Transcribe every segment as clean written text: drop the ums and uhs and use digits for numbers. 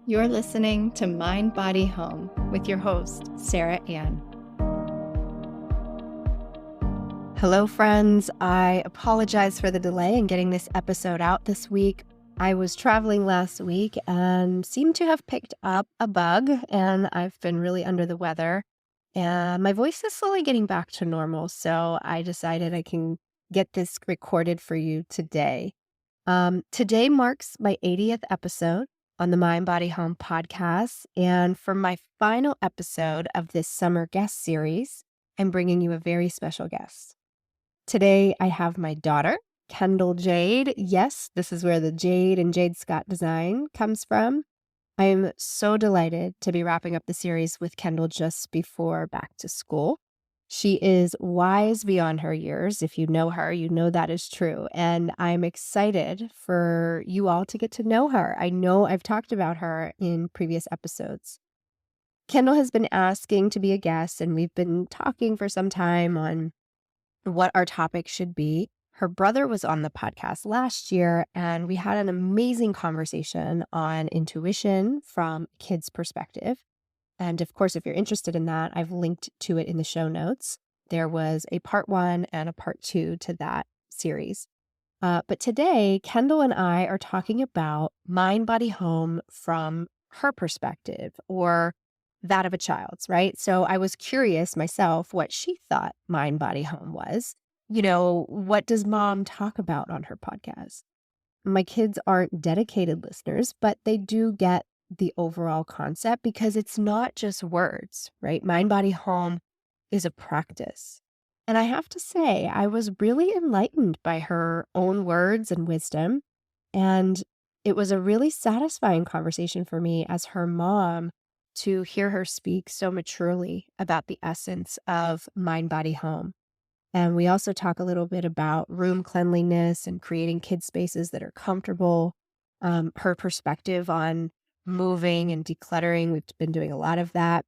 You're listening to Mind Body Home with your host, Sara Ann. Hello, friends. I apologize for the delay in getting this episode out this week. I was traveling last week and seemed to have picked up a bug, and I've been really under the weather. And my voice is slowly getting back to normal, so I decided I can get this recorded for you today. Today marks my 80th episode on the Mind Body Home podcast. And for my final episode of this summer guest series, I'm bringing you a very special guest. Today, I have my daughter, Kendall Jade. Yes, this is where the Jade and Jade Scott design comes from. I am so delighted to be wrapping up the series with Kendall just before back to school. She is wise beyond her years. If you know her, you know that is true. And I'm excited for you all to get to know her. I know I've talked about her in previous episodes. Kendall has been asking to be a guest, and we've been talking for some time on what our topic should be. Her brother was on the podcast last year, and we had an amazing conversation on intuition from a kid's perspective. And of course, if you're interested in that, I've linked to it in the show notes. There was a part 1 and a part 2 to that series. But today, Kendall and I are talking about Mind Body Home from her perspective, or that of a child's, right? So I was curious myself what she thought Mind Body Home was. What does mom talk about on her podcast? My kids aren't dedicated listeners, but they do get the overall concept because it's not just words, right? Mind Body Home is a practice. And I have to say, I was really enlightened by her own words and wisdom. And it was a really satisfying conversation for me as her mom to hear her speak so maturely about the essence of Mind Body Home. And we also talk a little bit about room cleanliness and creating kid spaces that are comfortable. Her perspective on moving and decluttering. We've been doing a lot of that,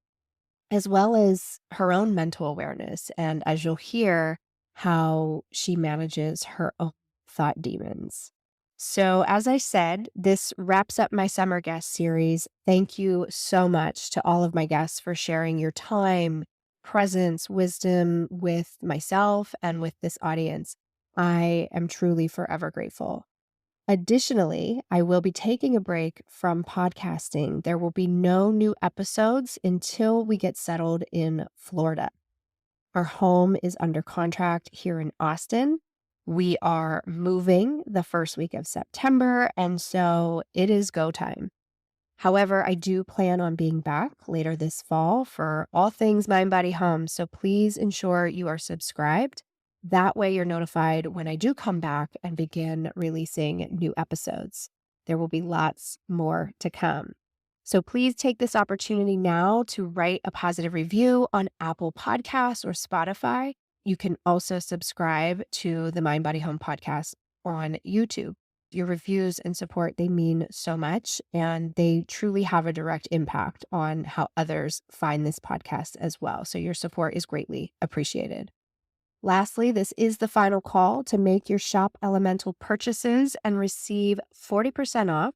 as well as her own mental awareness. And as you'll hear, how she manages her own thought demons. So, as I said, this wraps up my summer guest series. Thank you so much to all of my guests for sharing your time, presence, wisdom with myself and with this audience. I am truly forever grateful. Additionally, I will be taking a break from podcasting. There will be no new episodes until we get settled in Florida. Our home is under contract here in Austin. We are moving the first week of September, and so it is go time. However, I do plan on being back later this fall for all things Mind Body Home, so please ensure you are subscribed. That way you're notified when I do come back and begin releasing new episodes. There will be lots more to come. So please take this opportunity now to write a positive review on Apple Podcasts or Spotify. You can also subscribe to the Mind Body Home podcast on YouTube. Your reviews and support, they mean so much, and they truly have a direct impact on how others find this podcast as well. So your support is greatly appreciated. Lastly, this is the final call to make your Shop Elemental purchases and receive 40% off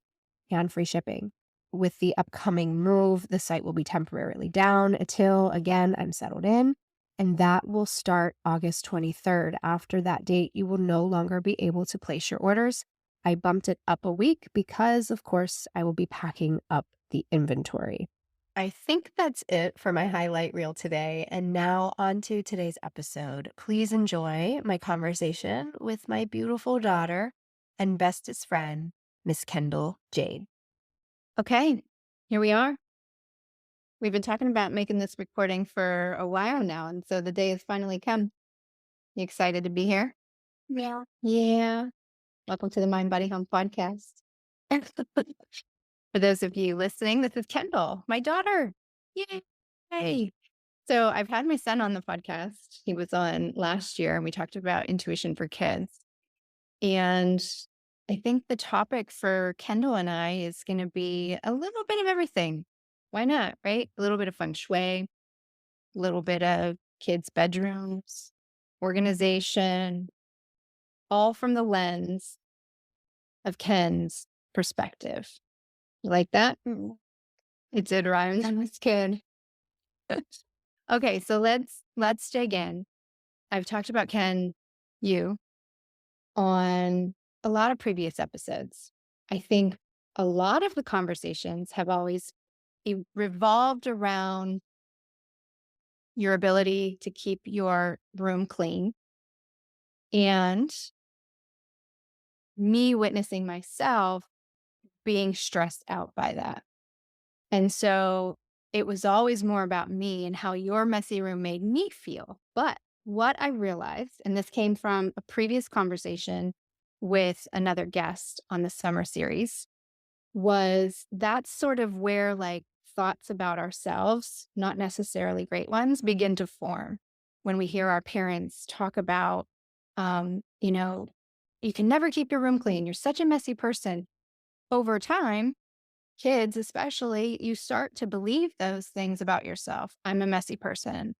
and free shipping. With the upcoming move, the site will be temporarily down until, again, I'm settled in, and that will start August 23rd. After that date, you will no longer be able to place your orders. I bumped it up a week because, of course, I will be packing up the inventory. I think that's it for my highlight reel today. And now on to today's episode. Please enjoy my conversation with my beautiful daughter and bestest friend, Miss Kendall Jade. Okay, here we are. We've been talking about making this recording for a while now, and so the day has finally come. You excited to be here? Yeah. Yeah. Welcome to the Mind Body Home podcast. For those of you listening, this is Kendall, my daughter. Yay. So I've had my son on the podcast. He was on last year, and we talked about intuition for kids. And I think the topic for Kendall and I is going to be a little bit of everything. Why not, right? A little bit of feng shui, a little bit of kids' bedrooms, organization, all from the lens of Ken's perspective. You like that? It did rhyme. That was good. Okay, so let's dig in. I've talked about you on a lot of previous episodes. I think a lot of the conversations have always revolved around your ability to keep your room clean and me witnessing myself being stressed out by that. And so it was always more about me and how your messy room made me feel. But what I realized, and this came from a previous conversation with another guest on the summer series, was that's sort of where like thoughts about ourselves, not necessarily great ones, begin to form when we hear our parents talk about, you know, you can never keep your room clean. You're such a messy person. Over time, kids especially, you start to believe those things about yourself. I'm a messy person.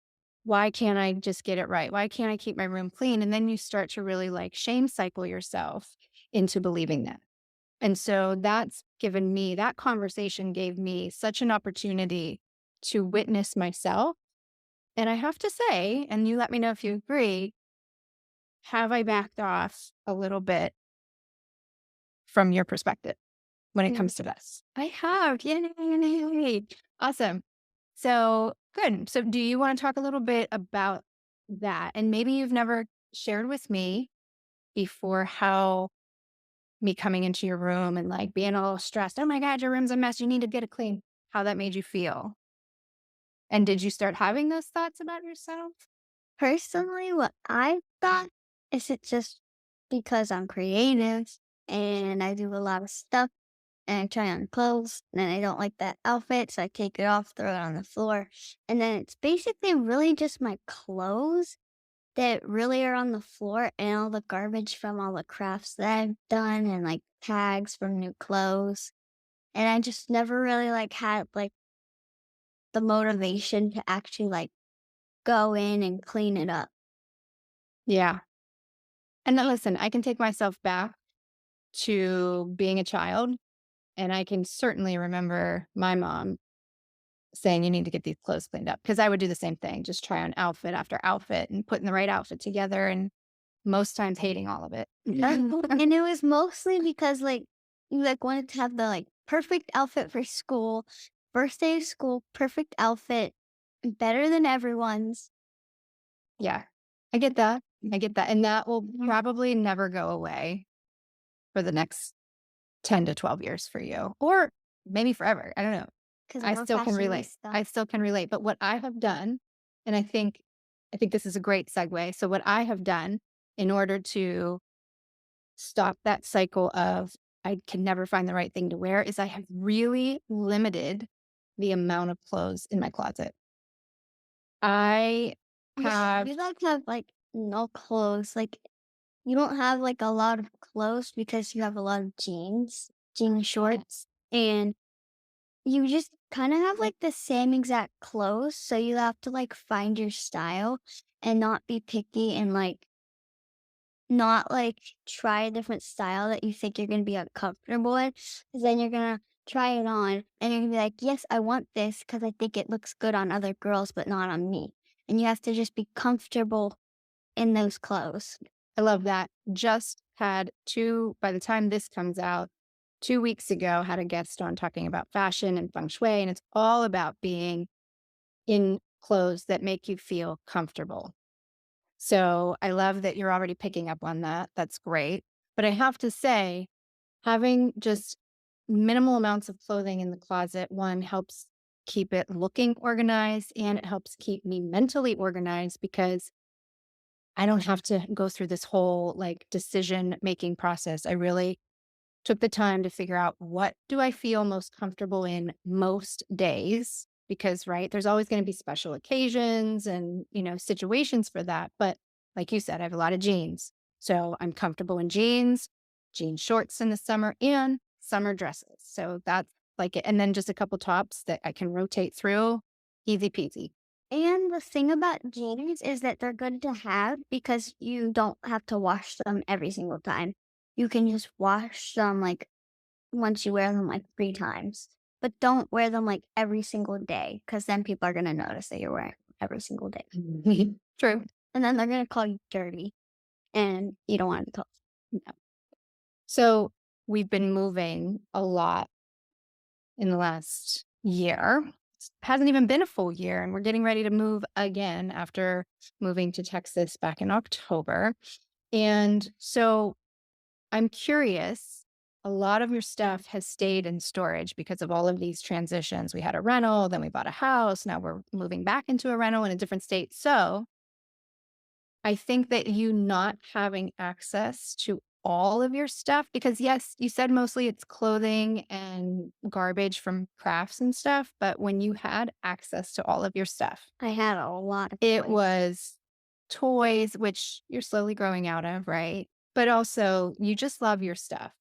Why can't I just get it right? Why can't I keep my room clean? And then you start to really like shame cycle yourself into believing that. And so that conversation gave me such an opportunity to witness myself. And I have to say, and you let me know if you agree, have I backed off a little bit from your perspective when it comes to this? I have. Yay. Awesome. So good. So do you want to talk a little bit about that? And maybe you've never shared with me before how me coming into your room and like being all stressed. Oh my God, your room's a mess. You need to get it clean. How that made you feel. And did you start having those thoughts about yourself? Personally, what I thought is it just because I'm creative and I do a lot of stuff and I try on clothes and then I don't like that outfit, so I take it off, throw it on the floor. And then it's basically really just my clothes that really are on the floor and all the garbage from all the crafts that I've done and like tags from new clothes. And I just never really like had like the motivation to actually like go in and clean it up. Yeah. And then listen, I can take myself back to being a child. And I can certainly remember my mom saying, you need to get these clothes cleaned up. Because I would do the same thing, just try on outfit after outfit and putting the right outfit together. And most times hating all of it. And it was mostly because, like, you, like, wanted to have the, like, perfect outfit for school, first day of school, perfect outfit, better than everyone's. Yeah, I get that. I get that. And that will probably never go away for the next 10 to 12 years for you, or maybe forever. I don't know. Because I we're still can relate. fashionista. I still can relate. But what I have done, and I think this is a great segue. So what I have done in order to stop that cycle of I can never find the right thing to wear is I have really limited the amount of clothes in my closet. I Yeah, have we like to have, like, no clothes, like, you don't have, like, a lot of clothes because you have a lot of jean shorts, and you just kinda have, like, the same exact clothes, so you have to, like, find your style and not be picky and, like, not, like, try a different style that you think you're gonna be uncomfortable in, 'cause then you're gonna try it on, and you're gonna be like, "Yes, I want this because I think it looks good on other girls, but not on me." And you have to just be comfortable in those clothes. I love that. Just had by the time this comes out, 2 weeks ago, had a guest on talking about fashion and feng shui, and it's all about being in clothes that make you feel comfortable. So I love that you're already picking up on that. That's great. But I have to say, having just minimal amounts of clothing in the closet, one helps keep it looking organized and it helps keep me mentally organized because I don't have to go through this whole like decision making process. I really took the time to figure out what do I feel most comfortable in most days because right there's always going to be special occasions and situations for that, but like you said, I have a lot of jeans, so I'm comfortable in jean shorts in the summer and summer dresses, so that's like it. And then just a couple tops that I can rotate through, easy peasy. And the thing about jeans is that they're good to have because you don't have to wash them every single time. You can just wash them, like, once you wear them, like, 3 times. but don't wear them like every single day because then people are going to notice that you're wearing them every single day. True. And then they're going to call you dirty and you don't want to be called. No. So we've been moving a lot in the last year. It hasn't even been a full year, and we're getting ready to move again after moving to Texas back in October. And so I'm curious, a lot of your stuff has stayed in storage because of all of these transitions. We had a rental, then we bought a house. Now we're moving back into a rental in a different state. So I think that you not having access to all of your stuff, because yes, you said mostly it's clothing and garbage from crafts and stuff, but when you had access to all of your stuff, I had a lot of it toys. was toys, which you're slowly growing out of, right? But also you just love your stuff,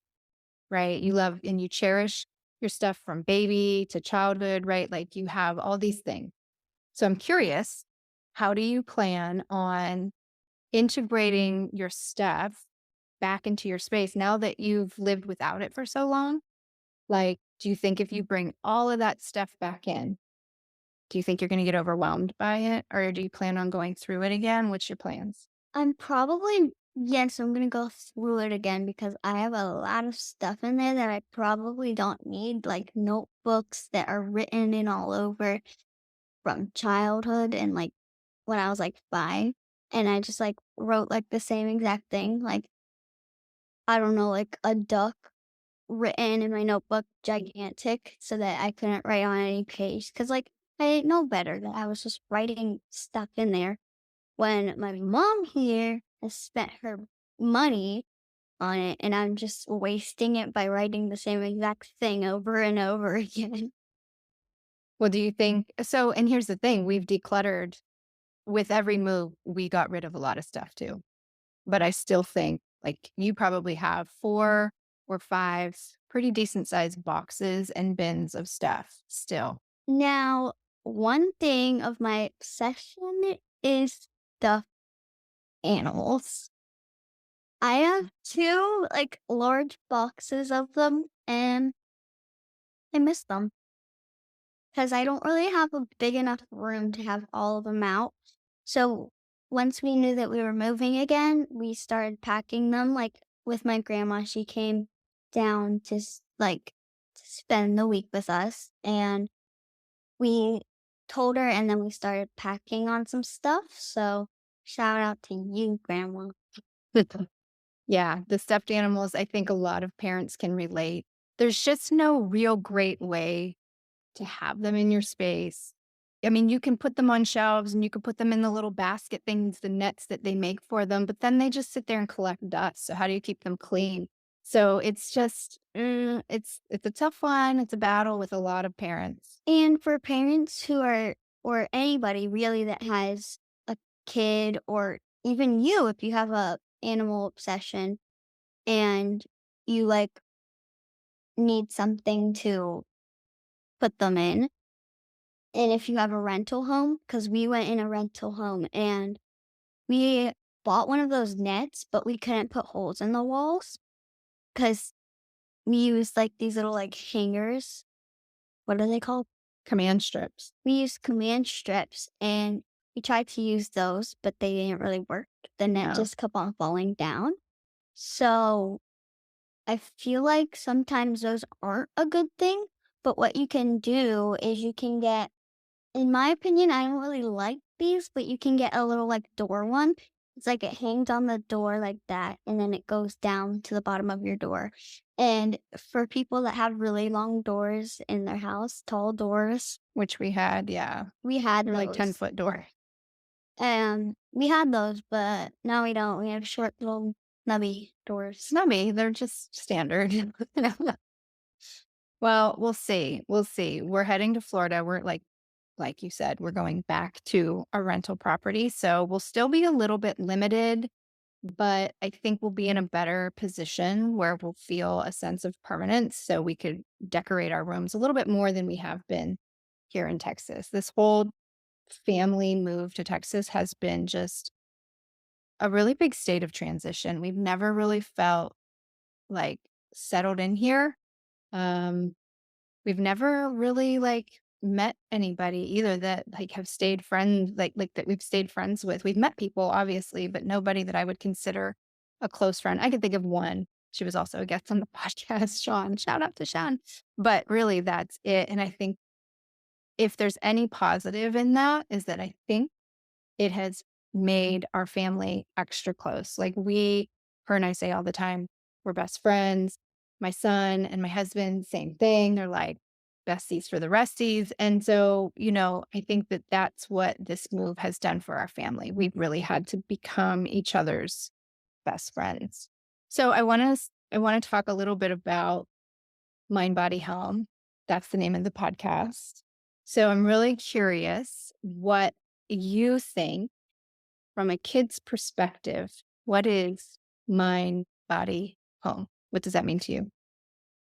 right? You love and you cherish your stuff from baby to childhood, right? Like you have all these things. So I'm curious, how do you plan on integrating your stuff back into your space now that you've lived without it for so long? Like, do you think if you bring all of that stuff back in, do you think you're going to get overwhelmed by it? Or do you plan on going through it again? What's your plans? I'm probably, yes, I'm gonna go through it again because I have a lot of stuff in there that I probably don't need, like notebooks that are written in all over from childhood and like when I was like 5. And I just like wrote like the same exact thing, like, I don't know, like a duck written in my notebook, gigantic, so that I couldn't write on any page. Cause like I didn't know better that I was just writing stuff in there when my mom here has spent her money on it and I'm just wasting it by writing the same exact thing over and over again. Well, do you think so? And here's the thing, we've decluttered with every move, we got rid of a lot of stuff too. But I still think like you probably have 4 or 5 pretty decent sized boxes and bins of stuff still. Now, one thing of my obsession is stuffed animals. I have 2 like large boxes of them and I miss them. Because I don't really have a big enough room to have all of them out. So once we knew that we were moving again, we started packing them. Like with my grandma, she came down to like to spend the week with us, and we told her, and then we started packing on some stuff. So shout out to you, Grandma. Yeah, the stuffed animals, I think a lot of parents can relate. There's just no real great way to have them in your space. I mean, you can put them on shelves and you can put them in the little basket things, the nets that they make for them, but then they just sit there and collect dust. So how do you keep them clean? So it's just, it's a tough one. It's a battle with a lot of parents. And for parents who are, or anybody really that has a kid, or even you, if you have a animal obsession and you like need something to put them in. And if you have a rental home, because we went in a rental home and we bought one of those nets, but we couldn't put holes in the walls because we used like these little like hangers. What are they called? Command strips. We used command strips and we tried to use those, but they didn't really work. The net No. just kept on falling down. So I feel like sometimes those aren't a good thing, but what you can do is you can get, in my opinion, I don't really like these, but you can get a little like door one. It's like it hangs on the door like that, and then it goes down to the bottom of your door. And for people that have really long doors in their house, tall doors, Which we had, yeah. we had They're like those. 10-foot door. And we had those, but now we don't. We have short little nubby doors. Snubby, they're just standard. Well, we'll see. We'll see. We're heading to Florida. We're like you said, we're going back to a rental property. So we'll still be a little bit limited, but I think we'll be in a better position where we'll feel a sense of permanence so we could decorate our rooms a little bit more than we have been here in Texas. This whole family move to Texas has been just a really big state of transition. We've never really felt like settled in here. Um, we've never really met anybody either that have stayed friends that we've stayed friends with. We've met people obviously, but nobody that I would consider a close friend. I can think of one. She was also a guest on the podcast, Sean. Shout out to Sean. But really that's it. And I think if there's any positive in that is that I think it has made our family extra close. Her and I say all the time, we're best friends. My son and my husband, same thing. They're like besties for the resties. And so, I think that that's what this move has done for our family. We've really had to become each other's best friends. So I want to talk a little bit about Mind Body Home. That's the name of the podcast. So I'm really curious what you think from a kid's perspective. What is mind, body, home? What does that mean to you?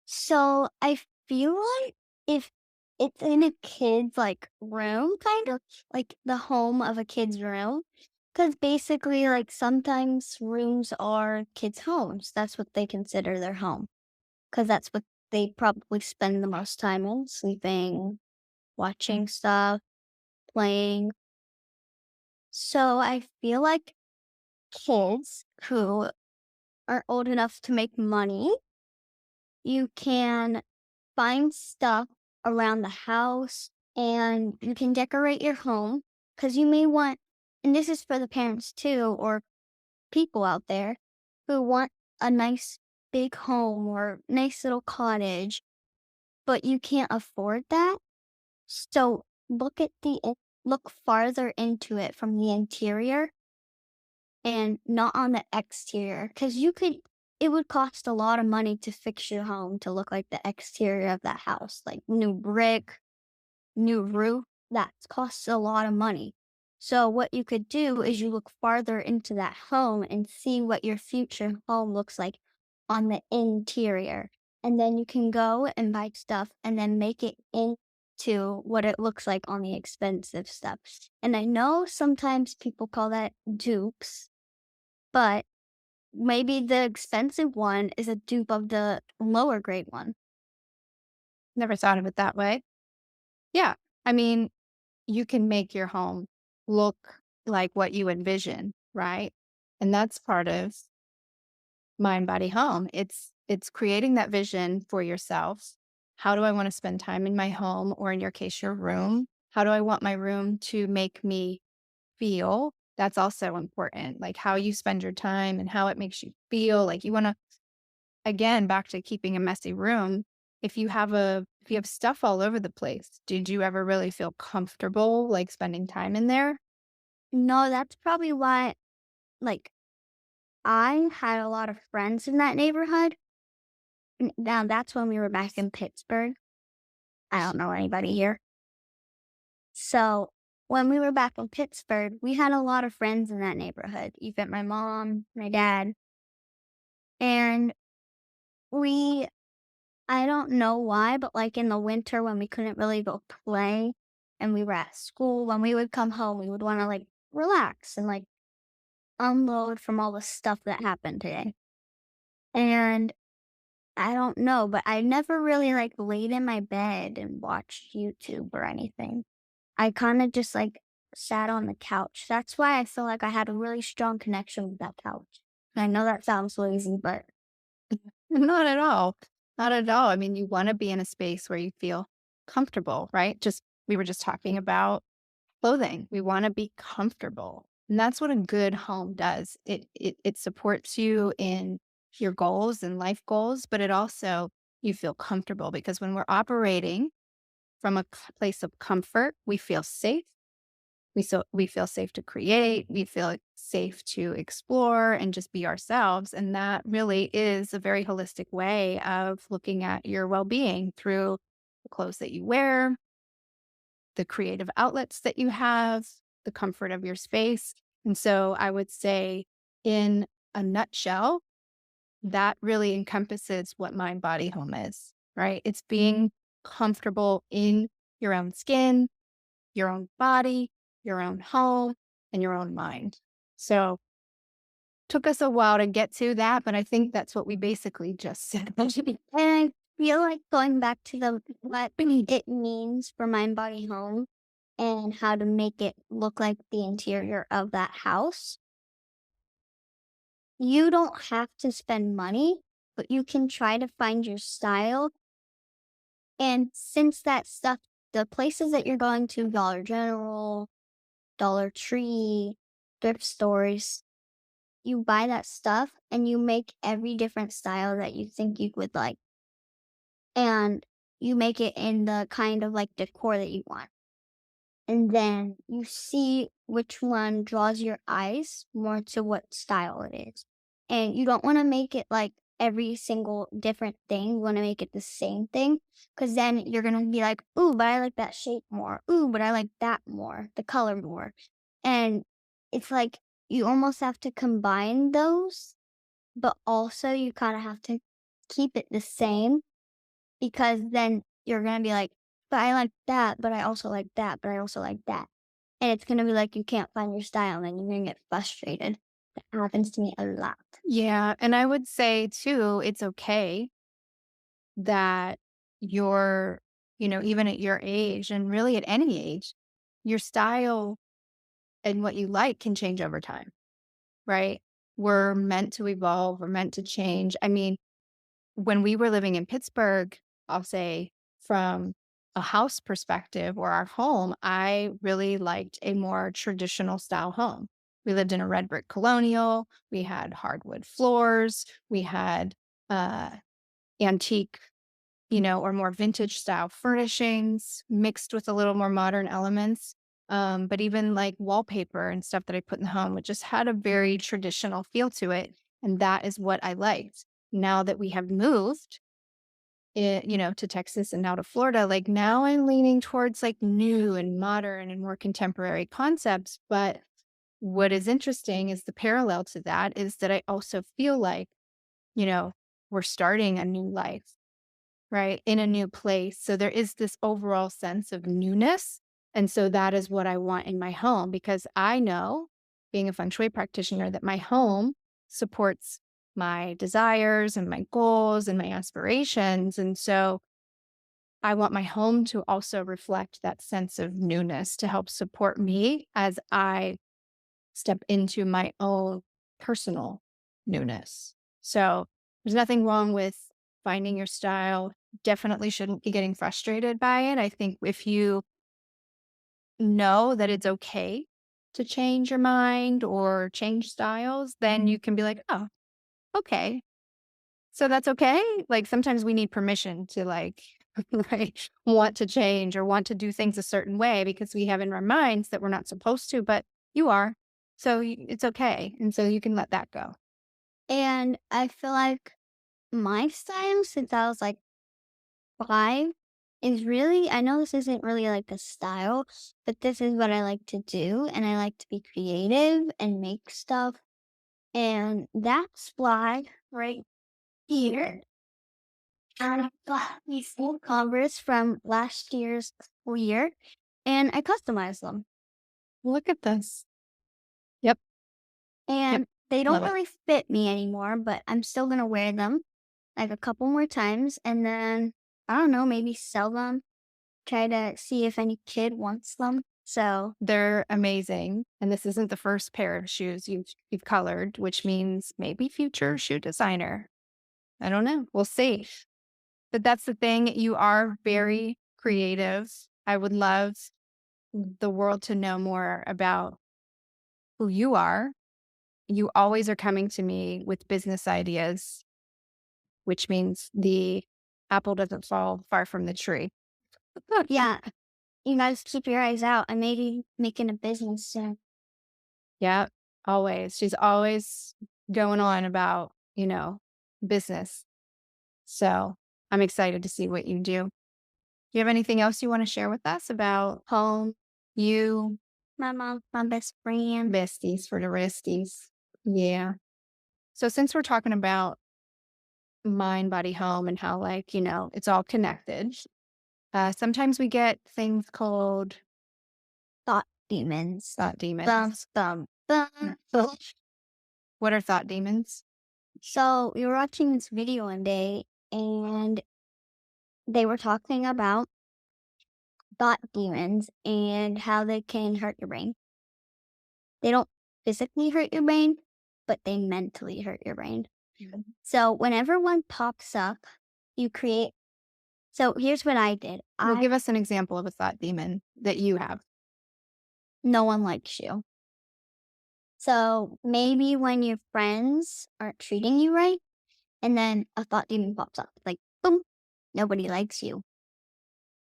So I feel like if it's in a kid's like room, kind of like the home of a kid's room, because basically, like sometimes rooms are kids' homes. That's what they consider their home, because that's what they probably spend the most time in, sleeping, watching stuff, playing. So I feel like kids who are old enough to make money, you can find stuff around the house and you can decorate your home because you may want, and this is for the parents too, or people out there who want a nice big home or nice little cottage, but you can't afford that. So look farther into it from the interior and not on the exterior because it would cost a lot of money to fix your home to look like the exterior of that house, like new brick, new roof. That costs a lot of money. So what you could do is you look farther into that home and see what your future home looks like on the interior. And then you can go and buy stuff and then make it into what it looks like on the expensive stuff. And I know sometimes people call that dupes, but maybe the expensive one is a dupe of the lower grade one. Never thought of it that way. Yeah. I mean, you can make your home look like what you envision, right? And that's part of Mind Body Home. It's creating that vision for yourself. How do I want to spend time in my home, or in your case your room? How do I want my room to make me feel? That's also important. Like how you spend your time and how it makes you feel. Like you want to, again, back to keeping a messy room. If you have stuff all over the place, did you ever really feel comfortable spending time in there? No, that's probably why, like, I had a lot of friends in that neighborhood. Now, that's when we were back in Pittsburgh. I don't know anybody here. So, when we were back in Pittsburgh, we had a lot of friends in that neighborhood, even my mom, my dad. And we, I don't know why, but like in the winter when we couldn't really go play and we were at school, when we would come home, we would want to like relax and like unload from all the stuff that happened today. And I don't know, but I never really like laid in my bed and watched YouTube or anything. I kind of just like sat on the couch. That's why I feel like I had a really strong connection with that couch. I know that sounds lazy, but Not at all. Not at all. I mean, you want to be in a space where you feel comfortable, right? We were just talking about clothing. We want to be comfortable. And that's what a good home does. It supports you in your goals and life goals, but it also you feel comfortable because when we're operating from a place of comfort, we feel safe. We feel safe to create, we feel safe to explore and just be ourselves, and that really is a very holistic way of looking at your well-being through the clothes that you wear, the creative outlets that you have, the comfort of your space. And so I would say in a nutshell, that really encompasses what Mind Body Home is, right? It's being comfortable in your own skin, your own body, your own home, and your own mind. So took us a while to get to that, but I think that's what we basically just said. feel like going back to the what it means for Mind Body Home and how to make it look like the interior of that house. You don't have to spend money, but you can try to find your style. And since that stuff, the places that you're going to, Dollar General, Dollar Tree, thrift stores, you buy that stuff and you make every different style that you think you would like. And you make it in the kind of like decor that you want. And then you see which one draws your eyes more to what style it is. And you don't want to make it like every single different thing. You want to make it the same thing because then you're going to be like, ooh, but I like that shape more. Ooh, but I like that more, the color more. And it's like you almost have to combine those, but also you kind of have to keep it the same because then you're gonna be like, "But I like that, but I also like that, but I also like that." And it's gonna be like you can't find your style, and you're gonna get frustrated. That happens to me a lot. Yeah. And I would say too, it's okay that you're, even at your age and really at any age, your style and what you like can change over time, right? We're meant to evolve, we're meant to change. I mean, when we were living in Pittsburgh, I'll say from a house perspective or our home, I really liked a more traditional style home. We lived in a red brick colonial, we had hardwood floors, we had uh, antique, or more vintage style furnishings mixed with a little more modern elements. But even like wallpaper and stuff that I put in the home, it just had a very traditional feel to it. And that is what I liked. Now that we have moved, to Texas and now to Florida, like now I'm leaning towards like new and modern and more contemporary concepts. But what is interesting is the parallel to that is that I also feel like, you know, we're starting a new life, right? In a new place. So there is this overall sense of newness. And so that is what I want in my home because I know, being a feng shui practitioner, that my home supports my desires and my goals and my aspirations. And so I want my home to also reflect that sense of newness to help support me as I step into my own personal newness. So there's nothing wrong with finding your style. Definitely shouldn't be getting frustrated by it. I think if you know that it's okay to change your mind or change styles, then you can be like, oh, okay. So that's okay. Like sometimes we need permission to like, right, want to change or want to do things a certain way because we have in our minds that we're not supposed to, but you are. So it's okay. And so you can let that go. And I feel like my style since I was like 5 is really I know this isn't really like a style, but this is what I like to do, and I like to be creative and make stuff, and that's why right here I got these old Converse from last year's school year, and I customized them. Look at this. Yep. Yep. And they don't Love it. really fit me anymore, but I'm still gonna wear them like a couple more times, and then I don't know, maybe sell them. Try to see if any kid wants them. So, They're amazing. And this isn't the first pair of shoes you've colored, which means maybe future shoe designer. I don't know. We'll see. But that's the thing. You are very creative. I would love the world to know more about who you are. You always are coming to me with business ideas, which means the apple doesn't fall far from the tree. yeah, you guys keep your eyes out. I may be making a business soon. Yeah, always. She's always going on about, business. So I'm excited to see what you do. Do you have anything else you want to share with us about home, you, My mom, my best friend. besties for the resties? Yeah. So since we're talking about mind, body, home and how like, it's all connected, sometimes we get things called Thought demons. thought demons. Bum, bum, bum. What are thought demons? So we were watching this video one day, and they were talking about thought demons and how they can hurt your brain. They don't physically hurt your brain, but they mentally hurt your brain. So whenever one pops up, you create. So here's what I did. Well, give us an example of a thought demon that you have. No one likes you. So maybe when your friends aren't treating you right, and then a thought demon pops up, like boom, nobody likes you.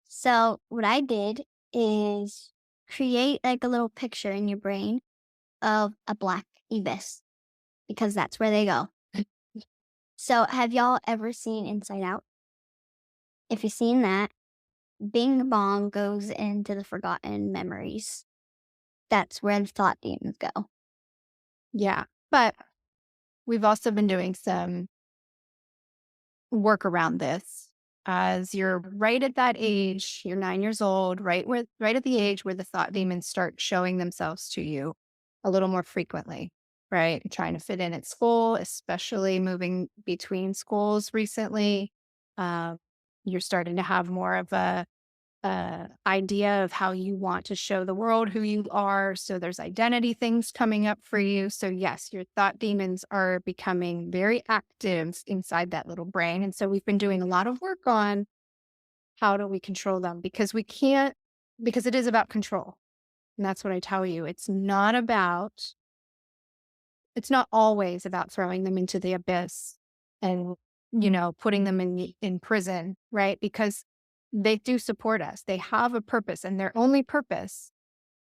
So what I did is create like a little picture in your brain of a black ibis because that's where they go. So have y'all ever seen Inside Out? If you've seen that, Bing Bong goes into the forgotten memories. That's where the thought demons go. Yeah. But we've also been doing some work around this as you're right at that age, you're 9 years old, right at the age where the thought demons start showing themselves to you a little more frequently, right? Trying to fit in at school, especially moving between schools recently. Uh, you're starting to have more of a idea of how you want to show the world who you are. So there's identity things coming up for you. So yes, your thought demons are becoming very active inside that little brain. And so we've been doing a lot of work on how do we control them because we can't, because it is about control. And that's what I tell you. It's not always about throwing them into the abyss and, putting them in prison, right? Because they do support us. They have a purpose, and their only purpose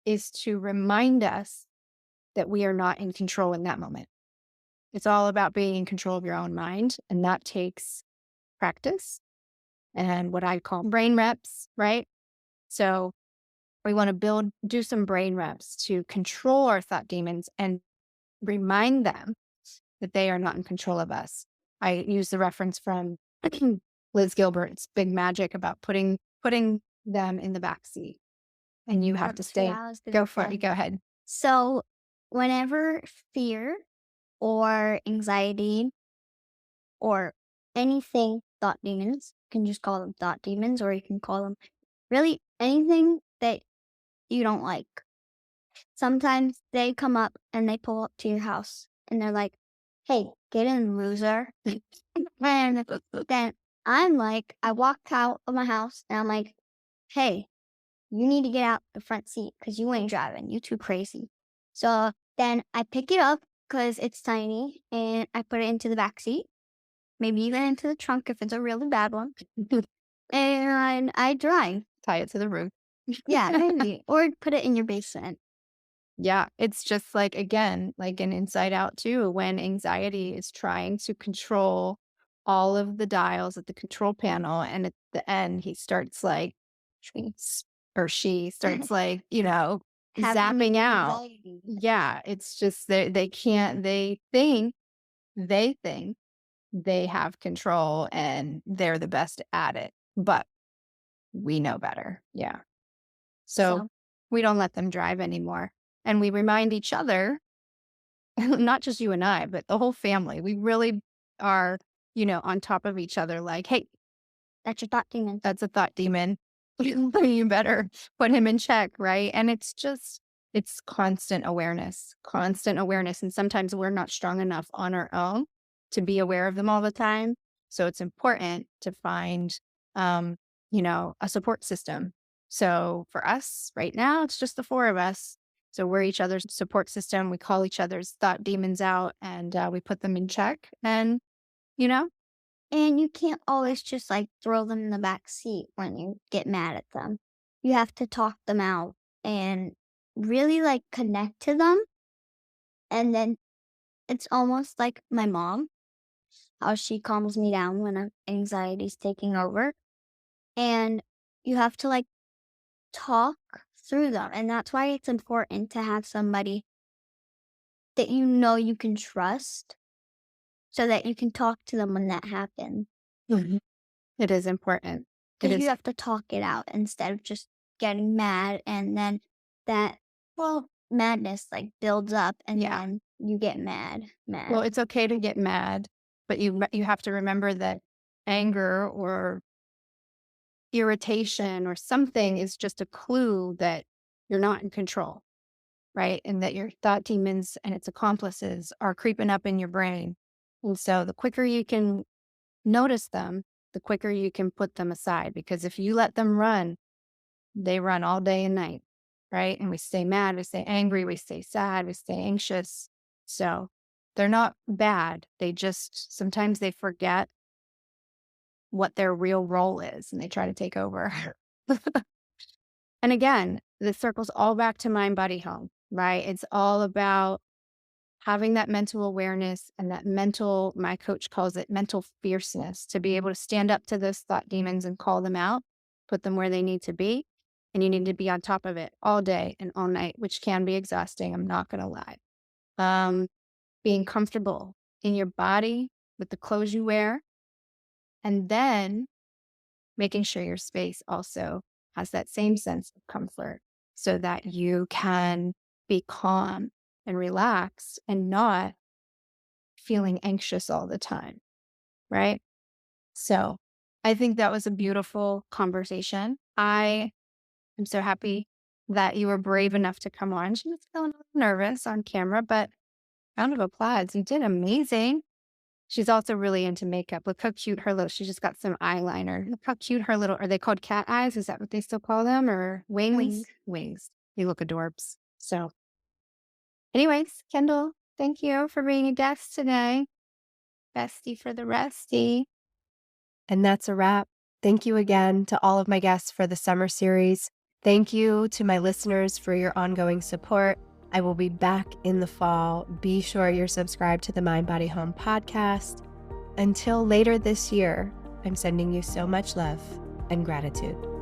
is to remind us that we are not in control in that moment. It's all about being in control of your own mind, and that takes practice and what I call brain reps, right? So we want to do some brain reps to control our thought demons and remind them that they are not in control of us. I use the reference from Liz Gilbert's Big Magic about putting them in the back seat, and you have to That's what stay. I was gonna Go for say. it. Go ahead. So whenever fear or anxiety or anything thought demons, you can just call them thought demons, or you can call them really anything that you don't like. Sometimes they come up and they pull up to your house and they're like, hey, get in, loser. And then I walk out of my house and I'm like, hey, you need to get out the front seat because you ain't driving. You too crazy. So then I pick it up because it's tiny and I put it into the back seat, maybe even into the trunk if it's a really bad one. And I drive. Tie it to the roof. Yeah, maybe. Or put it in your basement. Yeah, it's just like, again, like an Inside Out too, when anxiety is trying to control all of the dials at the control panel. And at the end, he starts like, or she starts like, Having zapping out. anxiety. Yeah, it's just they can't, they think they have control and they're the best at it. But we know better. Yeah. So So we don't let them drive anymore. And we remind each other, not just you and I, but the whole family. We really are, on top of each other, like, hey, that's your thought demon. that's a thought demon. You better put him in check, right? And it's constant awareness, constant awareness. And sometimes we're not strong enough on our own to be aware of them all the time. So it's important to find, a support system. So for us right now, it's just the four of us. So we're each other's support system. We call each other's thought demons out and we put them in check. And, you know, And you can't always just like throw them in the back seat when you get mad at them. You have to talk them out and really like connect to them. And then it's almost like my mom, how she calms me down when anxiety's taking over. And you have to like talk through them. And that's why it's important to have somebody that you know you can trust so that you can talk to them when that happens. Mhm. It is important. It Because is. you have to talk it out instead of just getting mad and then that madness like builds up and Yeah. then you get mad. Well, it's okay to get mad, but you have to remember that anger or irritation or something is just a clue that you're not in control, right? And that your thought demons and its accomplices are creeping up in your brain. And so the quicker you can notice them, the quicker you can put them aside. Because if you let them run, they run all day and night, right? And we stay mad, we stay angry, we stay sad, we stay anxious. So they're not bad. They just, sometimes they forget what their real role is and they try to take over. And again, this circles all back to Mind Body Home, right? It's all about having that mental awareness and that mental, my coach calls it mental fierceness, to be able to stand up to those thought demons and call them out, put them where they need to be. And you need to be on top of it all day and all night, which can be exhausting. I'm not going to lie. Being comfortable in your body with the clothes you wear, and then making sure your space also has that same sense of comfort so that you can be calm and relaxed and not feeling anxious all the time, right? So I think that was a beautiful conversation. I am so happy that you were brave enough to come on. She was feeling a little nervous on camera, but round of applause. You did amazing. She's also really into makeup. Look how cute her little, she just got some eyeliner. Look how cute her little, are they called cat eyes? Is that what they still call them? Or wings? Wings. Wings. They look adorbs. So anyways, Kendall, thank you for being a guest today. Bestie for the restie. And that's a wrap. Thank you again to all of my guests for the summer series. Thank you to my listeners for your ongoing support. I will be back in the fall. Be sure you're subscribed to the Mind Body Home podcast. Until later this year, I'm sending you so much love and gratitude.